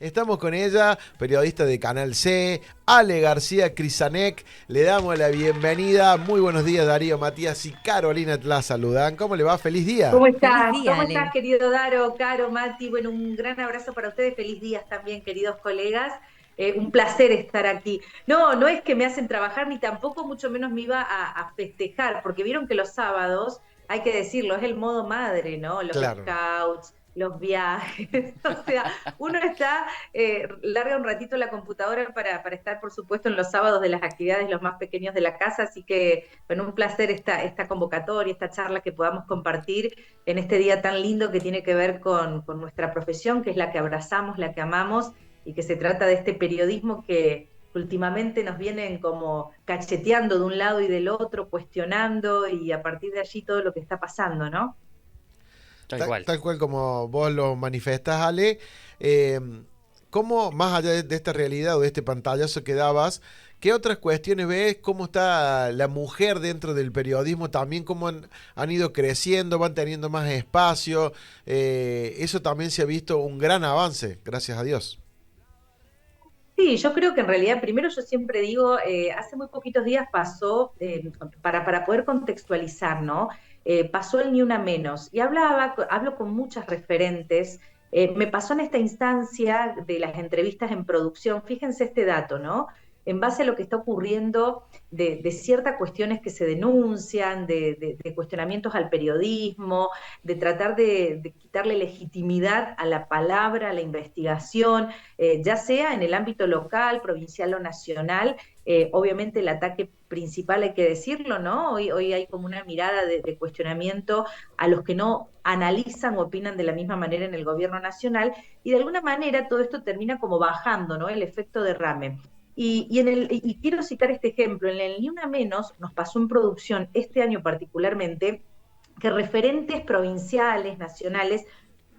Estamos con ella, periodista de Canal C, Ale García Crisanec. Le damos la bienvenida. Muy buenos días, Darío, Matías y Carolina la saludan. ¿Cómo le va? ¡Feliz día! ¿Cómo Feliz estás? día, ¿Cómo estás, Ale. querido Daro, Caro, Mati? Bueno, un gran abrazo para ustedes. Feliz días también, queridos colegas. Un placer estar aquí. No, no es que me hacen trabajar, ni tampoco mucho menos me iba a festejar, porque vieron que los sábados, hay que decirlo, es el modo madre, ¿no? Los Claro. scouts, los viajes. O sea, uno está, larga un ratito la computadora para estar, por supuesto, en los sábados de las actividades los más pequeños de la casa. Así que, bueno, un placer esta convocatoria, esta charla que podamos compartir en este día tan lindo que tiene que ver con nuestra profesión, que es la que abrazamos, la que amamos, y que se trata de este periodismo que últimamente nos vienen como cacheteando de un lado y del otro, cuestionando, y a partir de allí todo lo que está pasando, ¿no? Tal Tal, cual. tal cual como vos lo manifestás, Ale, eh, ¿cómo, más allá de esta realidad o de este pantallazo que dabas, qué otras cuestiones ves? ¿Cómo está la mujer dentro del periodismo también? ¿Cómo han ido creciendo, van teniendo más espacio? Eso también se ha visto un gran avance, gracias a Dios. Sí, yo creo que en realidad, primero yo siempre digo, hace muy poquitos días pasó, para poder contextualizar, ¿no? Pasó el Ni Una Menos, y hablo con muchas referentes. Me pasó en esta instancia de las entrevistas en producción, fíjense este dato, ¿no? En base a lo que está ocurriendo de ciertas cuestiones que se denuncian, de cuestionamientos al periodismo, de tratar de quitarle legitimidad a la palabra, a la investigación, ya sea en el ámbito local, provincial o nacional. Obviamente el ataque principal, hay que decirlo, ¿no? Hoy hay como una mirada de cuestionamiento a los que no analizan o opinan de la misma manera en el gobierno nacional, y de alguna manera todo esto termina como bajando, ¿no? El efecto derrame. Y quiero citar este ejemplo, en el Ni Una Menos nos pasó en producción este año particularmente, que referentes provinciales, nacionales,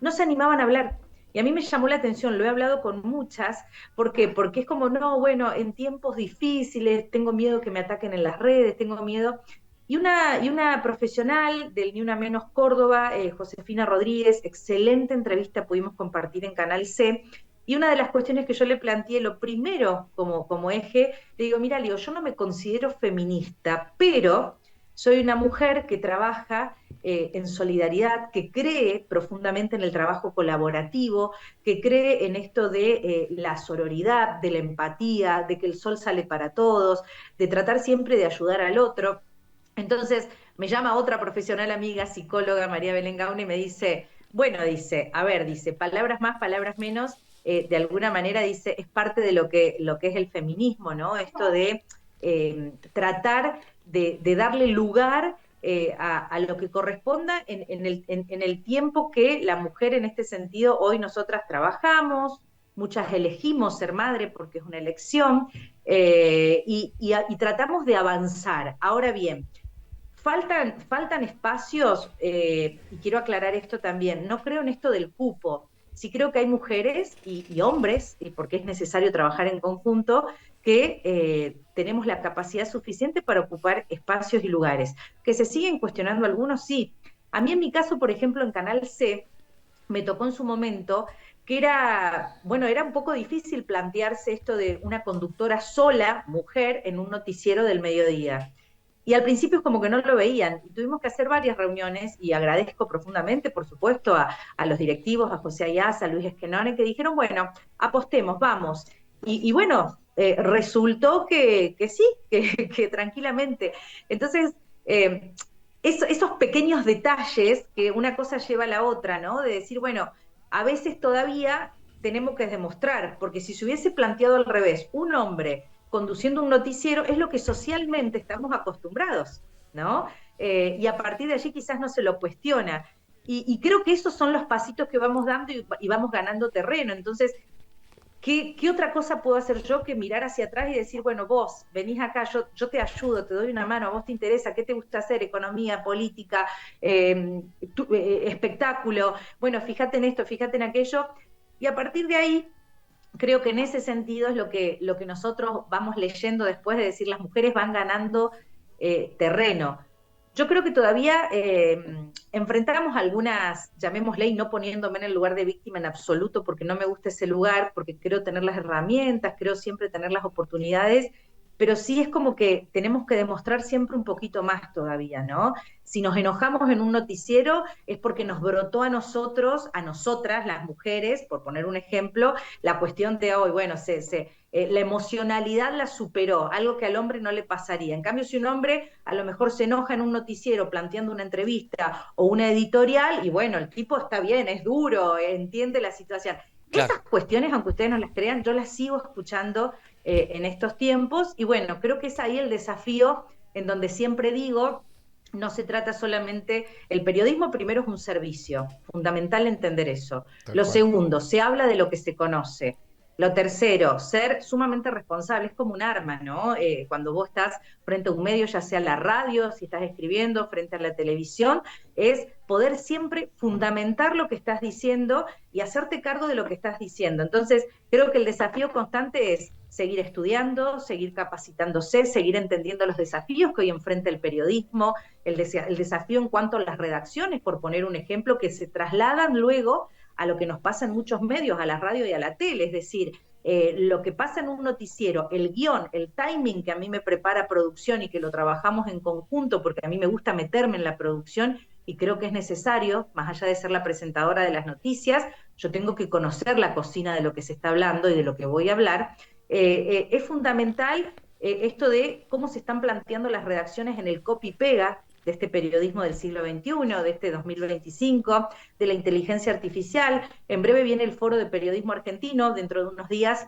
no se animaban a hablar. Y a mí me llamó la atención, lo he hablado con muchas. ¿Por qué? Porque es como, no, bueno, en tiempos difíciles, tengo miedo que me ataquen en las redes, tengo miedo. Y una profesional del Ni Una Menos Córdoba, Josefina Rodríguez, excelente entrevista pudimos compartir en Canal C. Y una de las cuestiones que yo le planteé, lo primero como eje, le digo, mira, Leo, yo no me considero feminista, pero soy una mujer que trabaja en solidaridad, que cree profundamente en el trabajo colaborativo, que cree en esto de la sororidad, de la empatía, de que el sol sale para todos, de tratar siempre de ayudar al otro. Entonces me llama otra profesional amiga, psicóloga, María Belén Gauna, y me dice, bueno, dice, a ver, dice, palabras más, palabras menos, de alguna manera dice, es parte de lo que es el feminismo, ¿no? Esto de tratar de darle lugar a lo que corresponda en el tiempo que la mujer en este sentido, hoy nosotras trabajamos, muchas elegimos ser madre porque es una elección, y tratamos de avanzar. Ahora bien, faltan espacios, y quiero aclarar esto también, no creo en esto del cupo, sí creo que hay mujeres y hombres, y porque es necesario trabajar en conjunto, que tenemos la capacidad suficiente para ocupar espacios y lugares. Que se siguen cuestionando algunos, sí. A mí en mi caso, por ejemplo, en Canal C, me tocó en su momento que era, bueno, era un poco difícil plantearse esto de una conductora sola, mujer, en un noticiero del mediodía. Y al principio es como que no lo veían, y tuvimos que hacer varias reuniones, y agradezco profundamente, por supuesto, a los directivos, a José Ayaz, a Luis Esquenone, que dijeron, bueno, apostemos, vamos. Y bueno, resultó que sí, que tranquilamente. Entonces, eh, esos pequeños detalles, que una cosa lleva a la otra, ¿no? De decir, bueno, a veces todavía tenemos que demostrar, porque si se hubiese planteado al revés, un hombre conduciendo un noticiero es lo que socialmente estamos acostumbrados, ¿no? Y a partir de allí quizás no se lo cuestiona. Y creo que esos son los pasitos que vamos dando, y vamos ganando terreno. Entonces, ¿qué otra cosa puedo hacer yo que mirar hacia atrás y decir, bueno, vos venís acá, yo te ayudo, te doy una mano, a vos te interesa, qué te gusta hacer, economía, política, espectáculo, bueno, fíjate en esto, fíjate en aquello, y a partir de ahí creo que en ese sentido es lo que nosotros vamos leyendo después, de decir, las mujeres van ganando terreno. Yo creo que todavía enfrentamos algunas, llamémosle, y no poniéndome en el lugar de víctima en absoluto, porque no me gusta ese lugar, porque creo tener las herramientas, creo siempre tener las oportunidades, pero sí es como que tenemos que demostrar siempre un poquito más todavía, ¿no? Si nos enojamos en un noticiero es porque nos brotó a nosotros, a nosotras, las mujeres, por poner un ejemplo, la cuestión de hoy, bueno, la emocionalidad la superó, algo que al hombre no le pasaría. En cambio, si un hombre a lo mejor se enoja en un noticiero planteando una entrevista o una editorial, y bueno, el tipo está bien, es duro, entiende la situación. Claro. Esas cuestiones, aunque ustedes no las crean, yo las sigo escuchando en estos tiempos, y bueno, creo que es ahí el desafío en donde siempre digo, no se trata solamente, el periodismo primero es un servicio, fundamental entender eso. Tal Lo cual. segundo, se habla de lo que se conoce. Lo tercero, ser sumamente responsable, es como un arma, ¿no? Cuando vos estás frente a un medio, ya sea la radio, si estás escribiendo, frente a la televisión, es poder siempre fundamentar lo que estás diciendo y hacerte cargo de lo que estás diciendo. Entonces, creo que el desafío constante es seguir estudiando, seguir capacitándose, seguir entendiendo los desafíos que hoy enfrenta el periodismo, el desafío en cuanto a las redacciones, por poner un ejemplo, que se trasladan luego a lo que nos pasa en muchos medios, a la radio y a la tele, es decir, lo que pasa en un noticiero, el guión, el timing que a mí me prepara producción y que lo trabajamos en conjunto, porque a mí me gusta meterme en la producción y creo que es necesario, más allá de ser la presentadora de las noticias, yo tengo que conocer la cocina de lo que se está hablando y de lo que voy a hablar. Es fundamental esto de cómo se están planteando las redacciones en el copy-pega de este periodismo del siglo XXI, de este 2025, de la inteligencia artificial. En breve viene el Foro de Periodismo Argentino, dentro de unos días,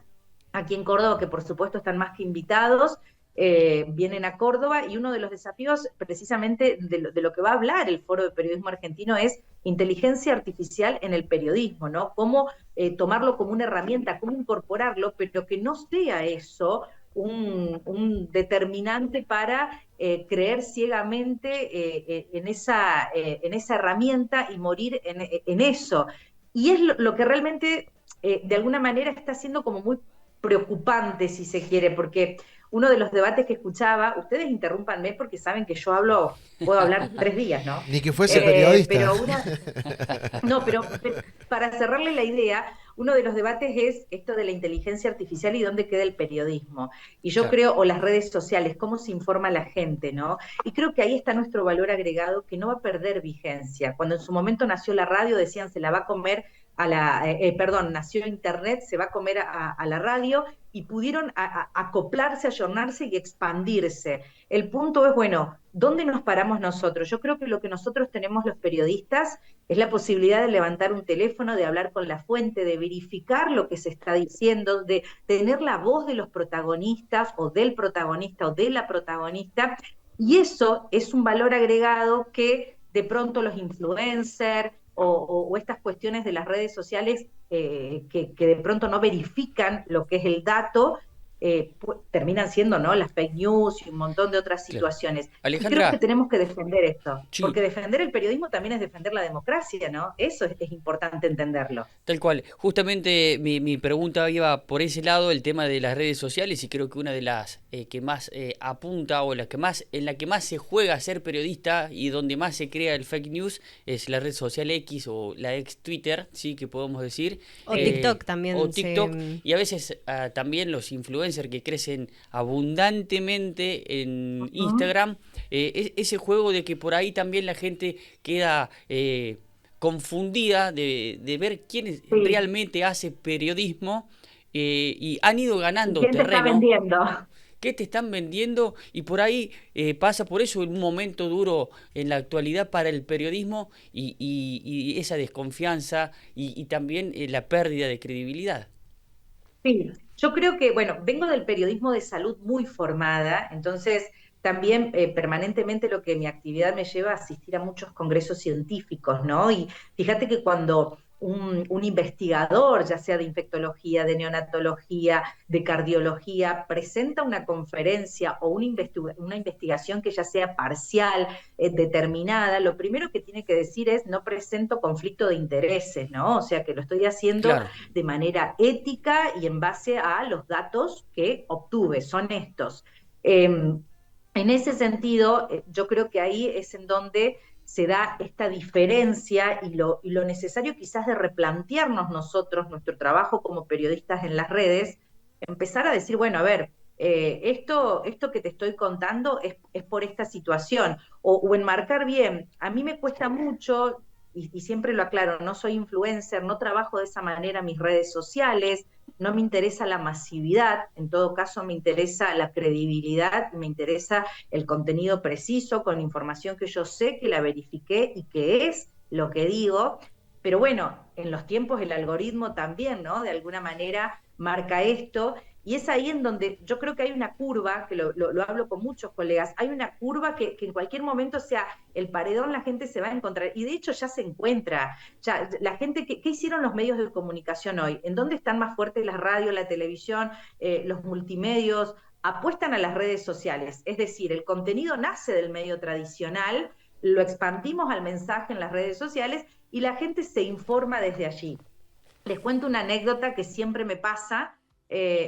aquí en Córdoba, que por supuesto están más que invitados, vienen a Córdoba, y uno de los desafíos precisamente de lo que va a hablar el Foro de Periodismo Argentino es inteligencia artificial en el periodismo, ¿no? Cómo tomarlo como una herramienta, cómo incorporarlo, pero que no sea eso un determinante para creer ciegamente en esa herramienta y morir en eso. Y es lo que realmente, de alguna manera, está siendo como muy preocupante, si se quiere, porque uno de los debates que escuchaba, ustedes interrúmpanme porque saben que yo puedo hablar 3 días, ¿no? Ni que fuese periodista. Pero no, pero para cerrarle la idea, uno de los debates es esto de la inteligencia artificial y dónde queda el periodismo. Y yo Claro. creo, o las redes sociales, cómo se informa la gente, ¿no? Y creo que ahí está nuestro valor agregado que no va a perder vigencia. Cuando en su momento nació la radio, decían se la va a comer perdón, nació Internet, se va a comer a la radio, y pudieron acoplarse, ayornarse y expandirse. El punto es, bueno, ¿dónde nos paramos nosotros? Yo creo que lo que nosotros tenemos los periodistas es la posibilidad de levantar un teléfono, de hablar con la fuente, de verificar lo que se está diciendo, de tener la voz de los protagonistas o del protagonista o de la protagonista, y eso es un valor agregado que de pronto los influencers o estas cuestiones de las redes sociales que de pronto no verifican lo que es el dato, terminan siendo, ¿no?, las fake news y un montón de otras Claro. situaciones. Y creo que Alejandra, tenemos que defender esto, sí, porque defender el periodismo también es defender la democracia, ¿no? Eso es importante entenderlo. tal cual. Justamente mi pregunta iba por ese lado, el tema de las redes sociales, y creo que una de las que más apunta o en la que más se juega a ser periodista y donde más se crea el fake news es la red social X o la ex Twitter, sí, que podemos decir. O TikTok también. O TikTok, y a veces también los influencers que crecen abundantemente en Instagram, ese juego de que por ahí también la gente queda confundida de ver quién Sí. realmente hace periodismo, y han ido ¿Y ganando quién te está terreno. vendiendo? ¿Qué te están vendiendo? Y por ahí pasa por eso un momento duro en la actualidad para el periodismo y esa desconfianza y también la pérdida de credibilidad. Sí, yo creo que, bueno, vengo del periodismo de salud muy formada, entonces también permanentemente lo que mi actividad me lleva a asistir a muchos congresos científicos, ¿no? Y fíjate que cuando un investigador, ya sea de infectología, de neonatología, de cardiología, presenta una conferencia o una investigación que ya sea parcial, determinada, lo primero que tiene que decir es no presento conflicto de intereses, ¿no? O sea que lo estoy haciendo Claro, de manera ética y en base a los datos que obtuve, son estos. Eh, En ese sentido, yo creo que ahí es en donde se da esta diferencia y lo necesario quizás de replantearnos nosotros nuestro trabajo como periodistas en las redes, empezar a decir, bueno, a ver, esto que te estoy contando es por esta situación, o enmarcar bien. A mí me cuesta mucho, y siempre lo aclaro, no soy influencer, no trabajo de esa manera mis redes sociales, no me interesa la masividad, en todo caso me interesa la credibilidad, me interesa el contenido preciso, con información que yo sé, que la verifiqué y que es lo que digo. Pero bueno, en los tiempos el algoritmo también, ¿no? De alguna manera marca esto. Y es ahí en donde yo creo que hay una curva, que lo hablo con muchos colegas, hay una curva que en cualquier momento, o sea, el paredón la gente se va a encontrar, y de hecho ya se encuentra. Ya, la gente, ¿qué hicieron los medios de comunicación hoy? ¿En dónde están más fuertes las radios, la televisión, los multimedios? Apuestan a las redes sociales, es decir, el contenido nace del medio tradicional, lo expandimos al mensaje en las redes sociales y la gente se informa desde allí. Les cuento una anécdota que siempre me pasa.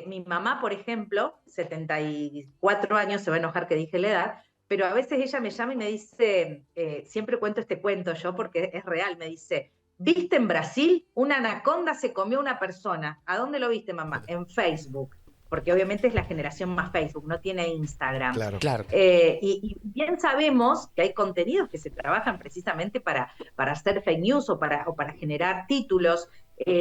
Mi mamá, por ejemplo, 74 años, se va a enojar que dije la edad, pero a veces ella me llama y me dice, siempre cuento este cuento yo porque es real, me dice, ¿viste en Brasil? Una anaconda se comió a una persona. ¿A dónde lo viste, mamá? En Facebook, porque obviamente es la generación más Facebook, no tiene Instagram. Claro. Claro. Y bien sabemos que hay contenidos que se trabajan precisamente para hacer fake news o para generar títulos.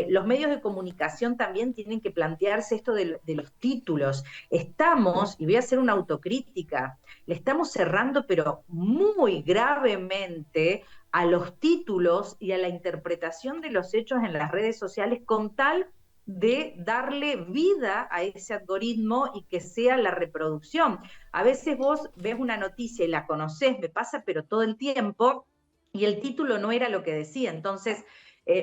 Los medios de comunicación también tienen que plantearse esto de los títulos. Estamos, y voy a hacer una autocrítica, le estamos cerrando, pero muy gravemente, a los títulos y a la interpretación de los hechos en las redes sociales con tal de darle vida a ese algoritmo y que sea la reproducción. A veces vos ves una noticia y la conocés, me pasa, pero todo el tiempo, y el título no era lo que decía. Entonces,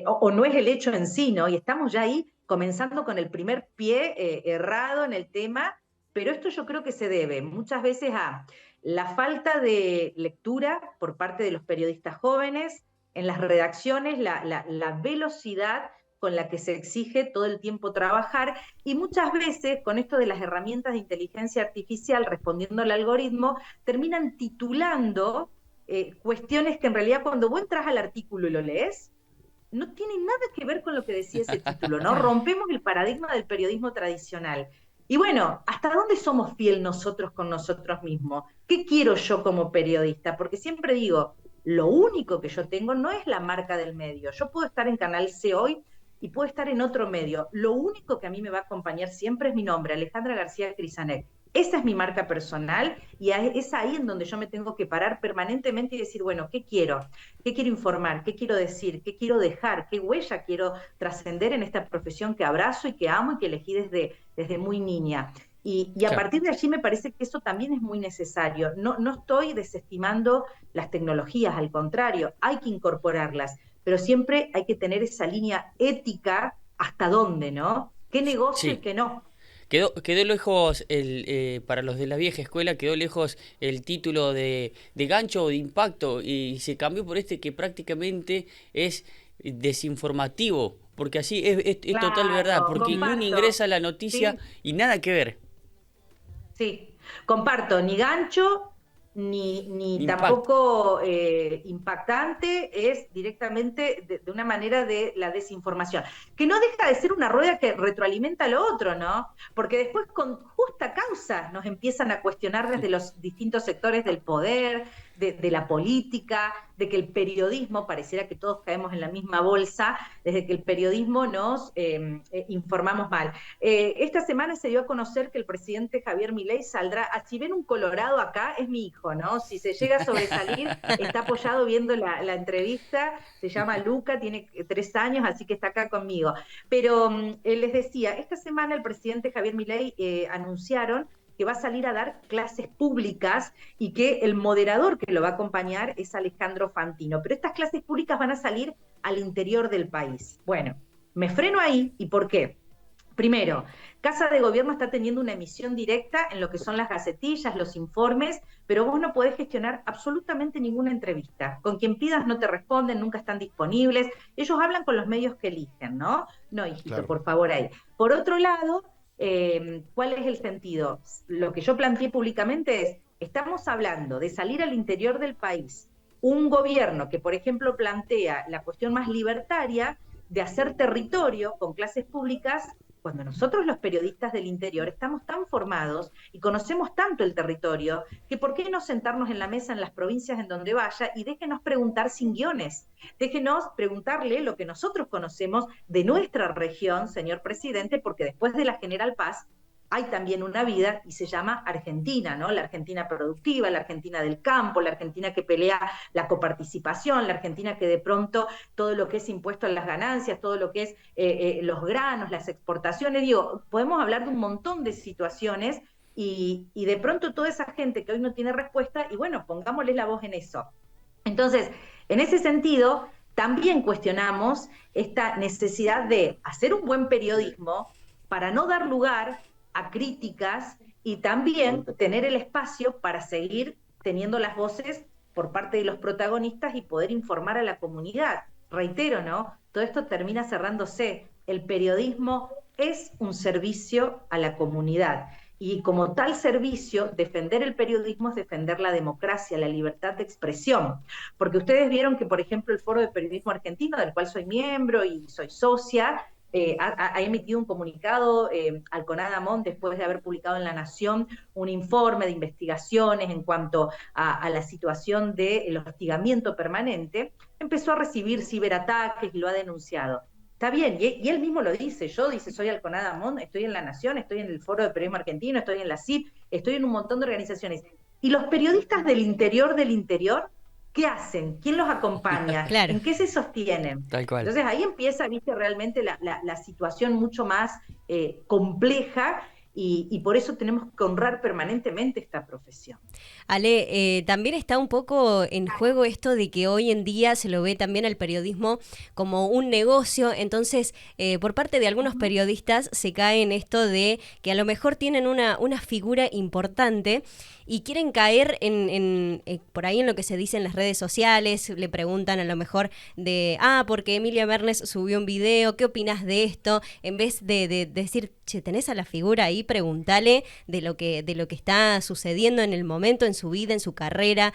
o no es el hecho en sí, ¿no? Y estamos ya ahí comenzando con el primer pie errado en el tema, pero esto yo creo que se debe muchas veces a la falta de lectura por parte de los periodistas jóvenes, en las redacciones, la velocidad con la que se exige todo el tiempo trabajar, y muchas veces con esto de las herramientas de inteligencia artificial respondiendo al algoritmo, terminan titulando cuestiones que en realidad cuando vos entras al artículo y lo lees, no tiene nada que ver con lo que decía ese título, ¿no? Rompemos el paradigma del periodismo tradicional. Y bueno, ¿hasta dónde somos fiel nosotros con nosotros mismos? ¿Qué quiero yo como periodista? Porque siempre digo, lo único que yo tengo no es la marca del medio. Yo puedo estar en Canal C hoy y puedo estar en otro medio. Lo único que a mí me va a acompañar siempre es mi nombre, Alejandra García Crisanet. Esa es mi marca personal y es ahí en donde yo me tengo que parar permanentemente y decir, bueno, ¿qué quiero? ¿Qué quiero informar? ¿Qué quiero decir? ¿Qué quiero dejar? ¿Qué huella quiero trascender en esta profesión que abrazo y que amo y que elegí desde muy niña? Y a Claro. partir de allí me parece que eso también es muy necesario. No estoy desestimando las tecnologías, al contrario, hay que incorporarlas, pero siempre hay que tener esa línea ética hasta dónde, ¿no? ¿Qué negocio y Sí. qué no? Quedó lejos, para los de la vieja escuela, quedó lejos el título de gancho o de impacto y se cambió por este que prácticamente es desinformativo, porque así es total verdad, Claro, porque uno comparto. ingresa a la noticia Sí, y nada que ver. sí, comparto, ni gancho, ni Impacto. tampoco impactante, es directamente de una manera de la desinformación, que no deja de ser una rueda que retroalimenta lo otro, ¿no? Porque después con justa causa nos empiezan a cuestionar desde los distintos sectores del poder, de la política, de que el periodismo, pareciera que todos caemos en la misma bolsa, desde que el periodismo nos informamos mal. Esta semana se dio a conocer que el presidente Javier Milei saldrá, si ven un colorado acá, es mi hijo, ¿no? Si se llega a sobresalir, está apoyado viendo la entrevista, se llama Luca, tiene 3 años, así que está acá conmigo. Pero les decía, esta semana el presidente Javier Milei anunciaron que va a salir a dar clases públicas y que el moderador que lo va a acompañar es Alejandro Fantino. Pero estas clases públicas van a salir al interior del país. Bueno, me freno ahí, ¿y por qué? Primero, Casa de Gobierno está teniendo una emisión directa en lo que son las gacetillas, los informes, pero vos no podés gestionar absolutamente ninguna entrevista. Con quien pidas no te responden, nunca están disponibles. Ellos hablan con los medios que eligen, ¿no? No, hijito, Claro. por favor, ahí. Por otro lado, ¿cuál es el sentido? Lo que yo planteé públicamente es, estamos hablando de salir al interior del país, un gobierno que, por ejemplo, plantea la cuestión más libertaria de hacer territorio con clases públicas, cuando nosotros los periodistas del interior estamos tan formados y conocemos tanto el territorio, que por qué no sentarnos en la mesa en las provincias en donde vaya y déjenos preguntar sin guiones, déjenos preguntarle lo que nosotros conocemos de nuestra región, señor presidente, porque después de la General Paz hay también una vida y se llama Argentina, ¿no? La Argentina productiva, la Argentina del campo, la Argentina que pelea la coparticipación, la Argentina que de pronto todo lo que es impuesto a las ganancias, todo lo que es los granos, las exportaciones, digo, podemos hablar de un montón de situaciones y de pronto toda esa gente que hoy no tiene respuesta, y bueno, pongámosle la voz en eso. Entonces, en ese sentido, también cuestionamos esta necesidad de hacer un buen periodismo para no dar lugar a críticas y también tener el espacio para seguir teniendo las voces por parte de los protagonistas y poder informar a la comunidad. Reitero, ¿no? Todo esto termina cerrándose. El periodismo es un servicio a la comunidad y como tal servicio, defender el periodismo es defender la democracia, la libertad de expresión. Porque ustedes vieron que, por ejemplo, el Foro de Periodismo Argentino, del cual soy miembro y soy socia, ha emitido un comunicado al CONADAMON después de haber publicado en La Nación un informe de investigaciones en cuanto a la situación del hostigamiento permanente, empezó a recibir ciberataques y lo ha denunciado. Está bien, y él mismo lo dice, soy al CONADAMON, estoy en La Nación, estoy en el Foro de Periodismo Argentino, estoy en la CIP, estoy en un montón de organizaciones. Y los periodistas del interior, ¿qué hacen? ¿Quién los acompaña? Claro. ¿En qué se sostienen? Tal cual. Entonces ahí empieza, viste, realmente la situación mucho más compleja y por eso tenemos que honrar permanentemente esta profesión. Ale, también está un poco en juego esto de que hoy en día se lo ve también al periodismo como un negocio, entonces por parte de algunos periodistas se cae en esto de que a lo mejor tienen una figura importante y quieren caer por ahí en lo que se dice en las redes sociales, le preguntan a lo mejor de, porque Emilia Mernes subió un video, ¿qué opinas de esto? En vez de decir, che, tenés a la figura ahí, preguntale de lo que está sucediendo en el momento, en su vida, en su carrera.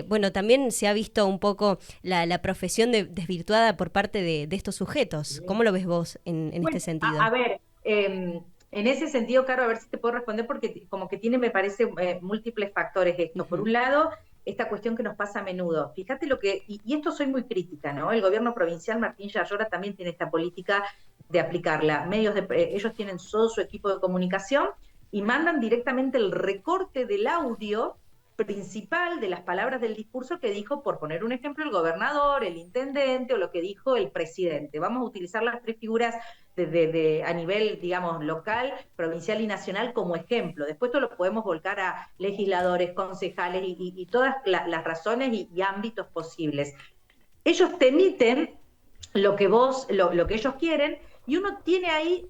Bueno, también se ha visto un poco la profesión desvirtuada por parte de estos sujetos. ¿Cómo lo ves vos en este sentido? A ver, en ese sentido, Caro, a ver si te puedo responder, porque como que tiene, me parece, múltiples factores esto. Uh-huh. Por un lado, esta cuestión que nos pasa a menudo. Fíjate y esto soy muy crítica, ¿no? El gobierno provincial, Martín Yarlora, también tiene esta política de aplicarla. Ellos tienen todo su equipo de comunicación y mandan directamente el recorte del audio principal de las palabras del discurso que dijo, por poner un ejemplo, el gobernador, el intendente o lo que dijo el presidente. Vamos a utilizar las tres figuras a nivel, digamos, local, provincial y nacional como ejemplo. Después esto lo podemos volcar a legisladores, concejales y todas las razones y ámbitos posibles. Ellos te emiten lo que ellos quieren y uno tiene ahí,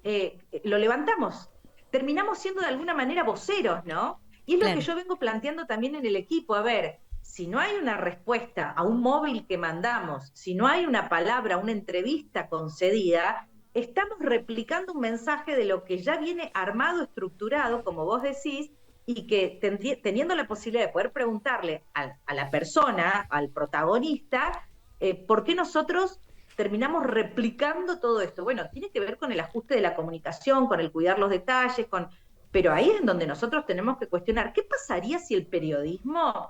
lo levantamos. Terminamos siendo de alguna manera voceros, ¿no? Y es claro. Lo que yo vengo planteando también en el equipo. A ver, si no hay una respuesta a un móvil que mandamos, si no hay una palabra, una entrevista concedida, estamos replicando un mensaje de lo que ya viene armado, estructurado, como vos decís, y que teniendo la posibilidad de poder preguntarle a la persona, al protagonista, ¿por qué nosotros terminamos replicando todo esto? Bueno, tiene que ver con el ajuste de la comunicación, con el cuidar los detalles, pero ahí es donde nosotros tenemos que cuestionar, ¿qué pasaría si el periodismo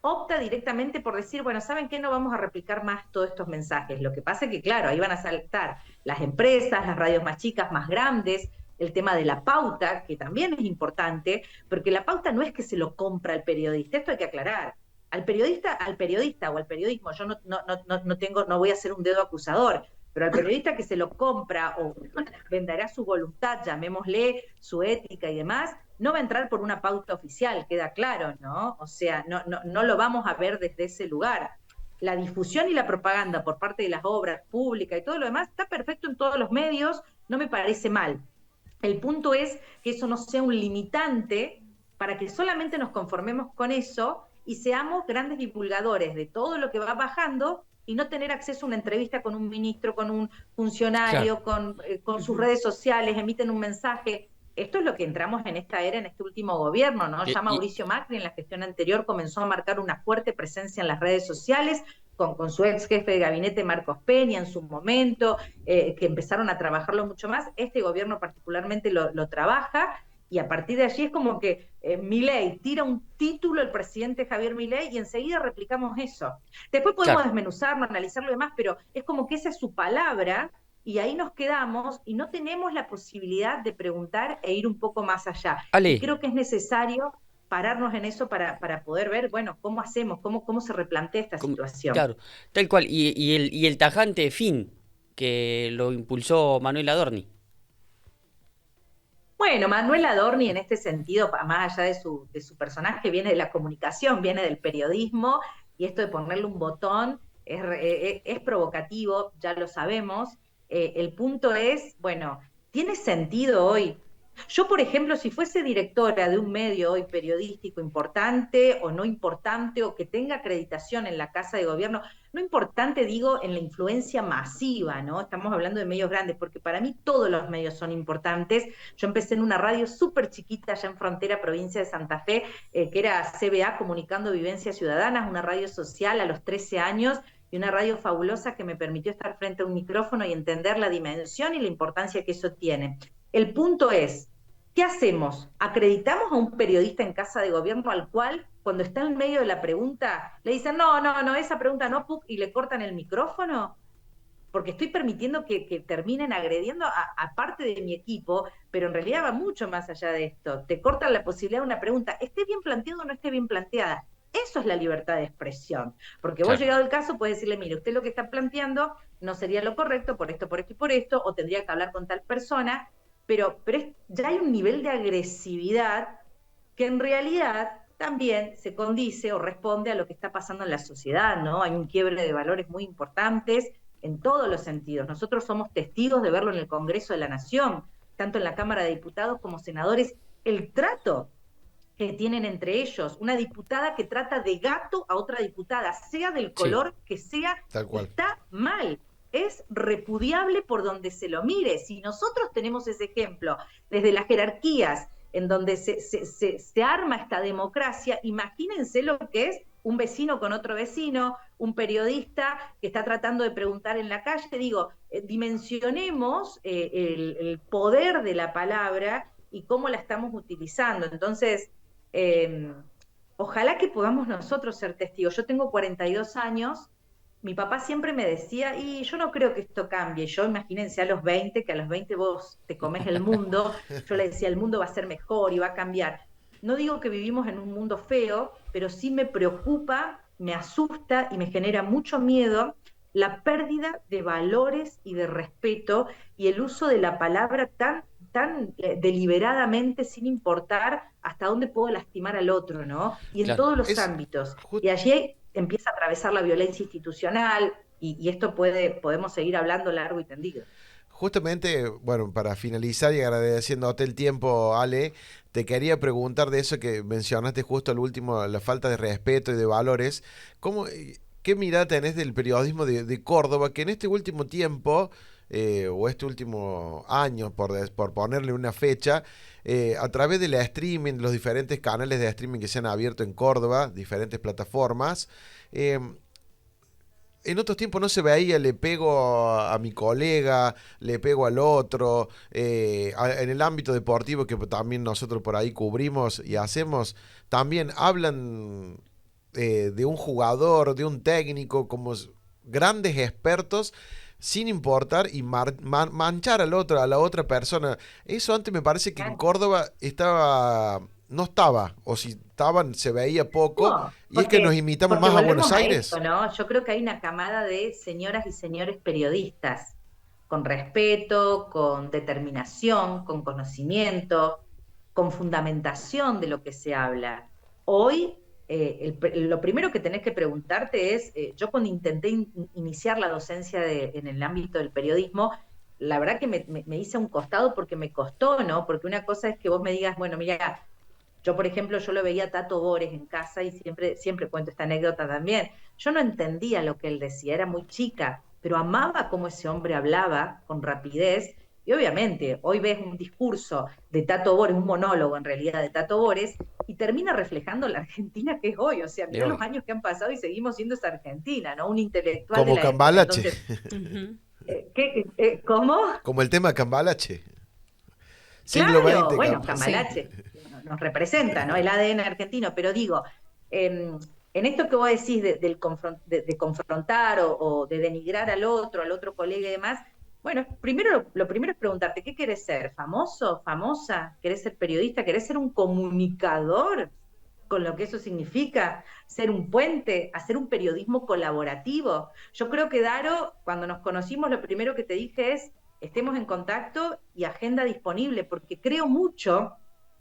opta directamente por decir, bueno, ¿saben qué? No vamos a replicar más todos estos mensajes. Lo que pasa es que, claro, ahí van a saltar las empresas, las radios más chicas, más grandes, el tema de la pauta, que también es importante, porque la pauta no es que se lo compra el periodista, esto hay que aclarar. Al periodista o al periodismo, yo no voy a hacer un dedo acusador, pero al periodista que se lo compra o venderá su voluntad, llamémosle su ética y demás, no va a entrar por una pauta oficial, queda claro, ¿no? O sea, no lo vamos a ver desde ese lugar. La difusión y la propaganda por parte de las obras públicas y todo lo demás está perfecto en todos los medios, no me parece mal. El punto es que eso no sea un limitante para que solamente nos conformemos con eso y seamos grandes divulgadores de todo lo que va bajando y no tener acceso a una entrevista con un ministro, con un funcionario, claro. con sus redes sociales, emiten un mensaje. esto es lo que entramos en esta era, en este último gobierno, ¿no? Ya Mauricio Macri en la gestión anterior comenzó a marcar una fuerte presencia en las redes sociales, con su ex jefe de gabinete Marcos Peña en su momento, que empezaron a trabajarlo mucho más. Este gobierno particularmente lo trabaja, y a partir de allí es como que Milei tira un título, el presidente Javier Milei, y enseguida replicamos eso. Después podemos desmenuzarlo, analizarlo y demás, pero es como que esa es su palabra, y ahí nos quedamos y no tenemos la posibilidad de preguntar e ir un poco más allá. Ale. Y creo que es necesario pararnos en eso para poder ver, bueno, cómo hacemos, cómo se replantea esta situación. Claro, tal cual. Y el tajante fin que lo impulsó Manuel Adorni. Bueno, Manuel Adorni en este sentido, más allá de su personaje, viene de la comunicación, viene del periodismo, y esto de ponerle un botón es provocativo, ya lo sabemos. El punto es, bueno, ¿tiene sentido hoy? Yo, por ejemplo, si fuese directora de un medio hoy periodístico importante o no importante, o que tenga acreditación en la Casa de Gobierno, no importante digo en la influencia masiva, ¿no? Estamos hablando de medios grandes, porque para mí todos los medios son importantes. Yo empecé en una radio súper chiquita allá en Frontera, provincia de Santa Fe, que era CBA, Comunicando Vivencias Ciudadanas, una radio social a los 13 años, y una radio fabulosa que me permitió estar frente a un micrófono y entender la dimensión y la importancia que eso tiene. El punto es, ¿qué hacemos? ¿Acreditamos a un periodista en Casa de Gobierno al cual, cuando está en medio de la pregunta, le dicen, no, esa pregunta no, y le cortan el micrófono? Porque estoy permitiendo que terminen agrediendo a parte de mi equipo, pero en realidad va mucho más allá de esto. Te cortan la posibilidad de una pregunta, esté bien planteada o no esté bien planteada. Eso es la libertad de expresión, porque vos, llegado el caso, podés decirle, mire, usted lo que está planteando no sería lo correcto por esto y por esto, o tendría que hablar con tal persona, pero ya hay un nivel de agresividad que en realidad también se condice o responde a lo que está pasando en la sociedad, ¿no? Hay un quiebre de valores muy importantes en todos los sentidos. Nosotros somos testigos de verlo en el Congreso de la Nación, tanto en la Cámara de Diputados como senadores, el trato que tienen entre ellos, una diputada que trata de gato a otra diputada, sea del color que sea, está mal, es repudiable por donde se lo mire. Si nosotros tenemos ese ejemplo desde las jerarquías en donde se arma esta democracia, imagínense lo que es un vecino con otro vecino, un periodista que está tratando de preguntar en la calle. Digo, dimensionemos el poder de la palabra y cómo la estamos utilizando. Entonces, ojalá que podamos nosotros ser testigos. Yo tengo 42 años, mi papá siempre me decía, y yo no creo que esto cambie. Yo, imagínense a los 20, que a los 20 vos te comés el mundo. Yo le decía, el mundo va a ser mejor y va a cambiar. No digo que vivimos en un mundo feo, pero sí me preocupa, me asusta y me genera mucho miedo la pérdida de valores y de respeto, y el uso de la palabra tan deliberadamente, sin importar hasta dónde puedo lastimar al otro, ¿no? Y en todos los ámbitos. Y allí empieza a atravesar la violencia institucional, y esto podemos seguir hablando largo y tendido. Justamente, bueno, para finalizar y agradeciéndote el tiempo, Ale, te quería preguntar de eso que mencionaste justo al último, la falta de respeto y de valores. ¿Qué mirada tenés del periodismo de Córdoba, que en este último tiempo, o este último año, por ponerle una fecha, a través del streaming, los diferentes canales de streaming que se han abierto en Córdoba, diferentes plataformas, en otros tiempos no se veía, le pego a mi colega, le pego al otro, en el ámbito deportivo que también nosotros por ahí cubrimos y hacemos, también hablan de un jugador, de un técnico, como grandes expertos, sin importar y manchar al otro, a la otra persona. Eso antes me parece que en Córdoba no estaba, o si estaban se veía poco, No, y es que nos imitamos más a Buenos Aires. Esto, ¿no? Yo creo que hay una camada de señoras y señores periodistas con respeto, con determinación, con conocimiento, con fundamentación de lo que se habla. Hoy, lo primero que tenés que preguntarte es, yo cuando intenté iniciar la docencia en el ámbito del periodismo, la verdad que me hice a un costado porque me costó, ¿no? Porque una cosa es que vos me digas, bueno, mira, yo, por ejemplo, yo lo veía a Tato Bores en casa y siempre cuento esta anécdota también. Yo no entendía lo que él decía, era muy chica, pero amaba cómo ese hombre hablaba con rapidez, Y obviamente, hoy ves un discurso de Tato Bores, un monólogo en realidad de Tato Bores, y termina reflejando la Argentina que es hoy. O sea, mirá los años que han pasado y seguimos siendo esa Argentina, ¿no? Un intelectual de Como la época. Cambalache. Entonces, ¿cómo? Como el tema Cambalache. Siglo Claro, XX, bueno, Cambalache. Cambalache nos representa, ¿no? El ADN argentino, pero digo, en esto que vos decís de confrontar o de denigrar al otro colega y demás, bueno, lo primero es preguntarte, ¿qué querés ser? ¿Famoso? ¿Famosa? ¿Querés ser periodista? ¿Querés ser un comunicador? Con lo que eso significa, ser un puente, hacer un periodismo colaborativo. Yo creo que Daro, cuando nos conocimos, lo primero que te dije es, estemos en contacto y agenda disponible, porque creo mucho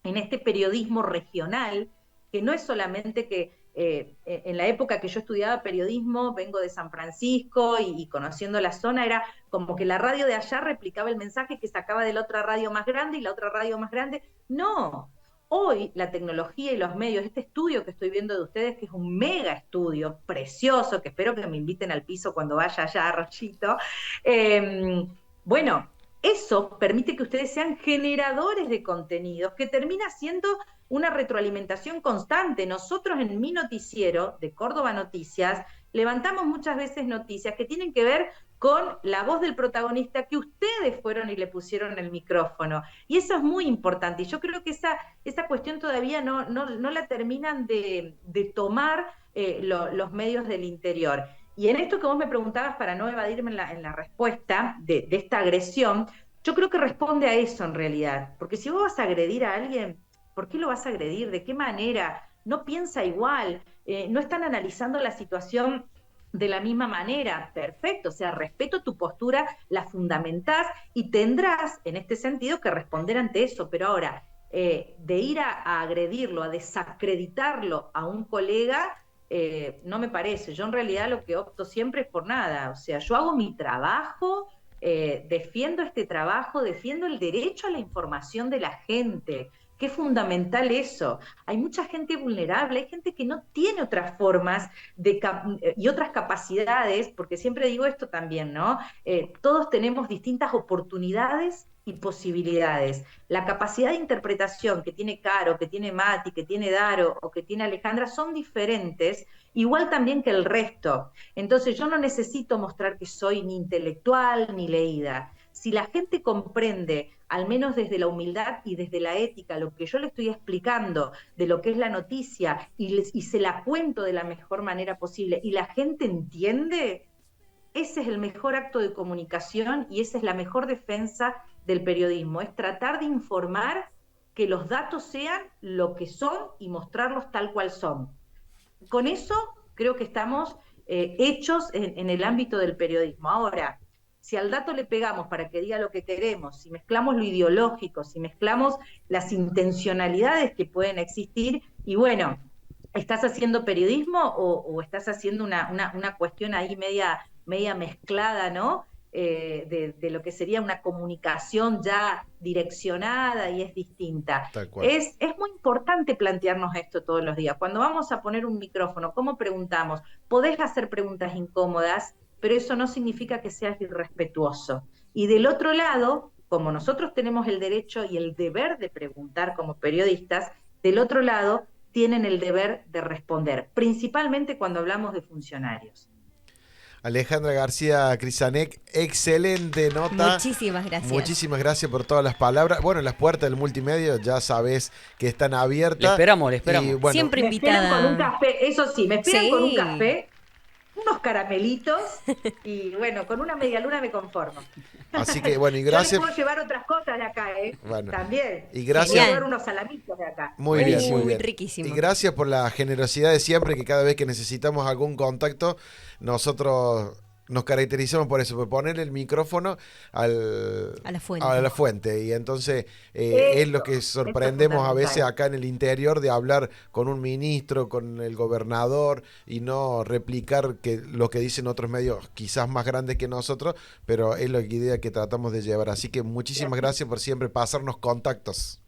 en este periodismo regional, que no es solamente que en la época que yo estudiaba periodismo, vengo de San Francisco y conociendo la zona, era como que la radio de allá replicaba el mensaje que sacaba de la otra radio más grande y la otra radio más grande. No, hoy la tecnología y los medios, este estudio que estoy viendo de ustedes, que es un mega estudio precioso, que espero que me inviten al piso cuando vaya allá a Rollito, bueno, eso permite que ustedes sean generadores de contenidos, que termina siendo una retroalimentación constante. Nosotros en mi noticiero de Córdoba Noticias levantamos muchas veces noticias que tienen que ver con la voz del protagonista que ustedes fueron y le pusieron el micrófono. Y eso es muy importante. Y yo creo que esa cuestión todavía no la terminan de tomar los medios del interior. Y en esto que vos me preguntabas, para no evadirme en la respuesta de esta agresión, yo creo que responde a eso en realidad. Porque si vos vas a agredir a alguien, ¿por qué lo vas a agredir? ¿De qué manera? No piensa igual, no están analizando la situación de la misma manera. Perfecto, o sea, respeto tu postura, la fundamentás y tendrás en este sentido que responder ante eso, pero ahora, de ir a agredirlo, a desacreditarlo a un colega, no me parece. Yo en realidad lo que opto siempre es por nada, o sea, yo hago mi trabajo, defiendo este trabajo, defiendo el derecho a la información de la gente, que es fundamental eso. Hay mucha gente vulnerable, hay gente que no tiene otras formas y otras capacidades, porque siempre digo esto también, ¿no? Todos tenemos distintas oportunidades y posibilidades. La capacidad de interpretación que tiene Caro, que tiene Mati, que tiene Daro o que tiene Alejandra son diferentes, igual también que el resto. Entonces yo no necesito mostrar que soy ni intelectual ni leída. Si la gente comprende, al menos desde la humildad y desde la ética, lo que yo le estoy explicando de lo que es la noticia y se la cuento de la mejor manera posible y la gente entiende, ese es el mejor acto de comunicación y esa es la mejor defensa del periodismo, es tratar de informar que los datos sean lo que son y mostrarlos tal cual son. Con eso creo que estamos hechos en el ámbito del periodismo. Ahora, si al dato le pegamos para que diga lo que queremos, si mezclamos lo ideológico, si mezclamos las intencionalidades que pueden existir, y bueno, ¿estás haciendo periodismo o estás haciendo una cuestión ahí media mezclada, ¿no? De lo que sería una comunicación ya direccionada y es distinta. Es muy importante plantearnos esto todos los días. Cuando vamos a poner un micrófono, ¿cómo preguntamos? Podés hacer preguntas incómodas, pero eso no significa que seas irrespetuoso. Y del otro lado, como nosotros tenemos el derecho y el deber de preguntar como periodistas, del otro lado tienen el deber de responder, principalmente cuando hablamos de funcionarios. Alejandra García Crisanek, excelente nota. Muchísimas gracias. Muchísimas gracias por todas las palabras. Bueno, las puertas del multimedia ya sabes que están abiertas. Le esperamos. Y, bueno, siempre invitada. Me esperan con un café, eso sí, me esperan con un café, unos caramelitos y bueno, con una media luna me conformo. Así que bueno, y gracias. Yo les puedo llevar otras cosas de acá, bueno, también. Y gracias. Puedo llevar unos salamitos de acá. Muy bien, muy bien. Riquísimo. Y gracias por la generosidad de siempre, que cada vez que necesitamos algún contacto, nosotros nos caracterizamos por eso, por poner el micrófono a la fuente. Y entonces es lo que sorprendemos a veces acá en el interior, de hablar con un ministro, con el gobernador, y no replicar lo que dicen otros medios quizás más grandes que nosotros, pero es la idea que tratamos de llevar. Así que muchísimas gracias por siempre pasarnos contactos.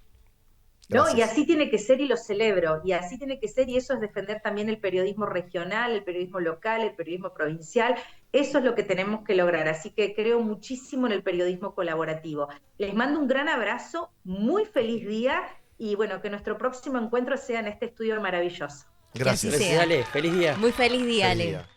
¿no? Gracias. Y así tiene que ser y lo celebro, y así tiene que ser y eso es defender también el periodismo regional, el periodismo local, el periodismo provincial, eso es lo que tenemos que lograr, así que creo muchísimo en el periodismo colaborativo. Les mando un gran abrazo, muy feliz día y bueno, que nuestro próximo encuentro sea en este estudio maravilloso. Que así Gracias. Gracias, sea. Ale. Feliz día. Muy feliz día, Feliz Ale. día.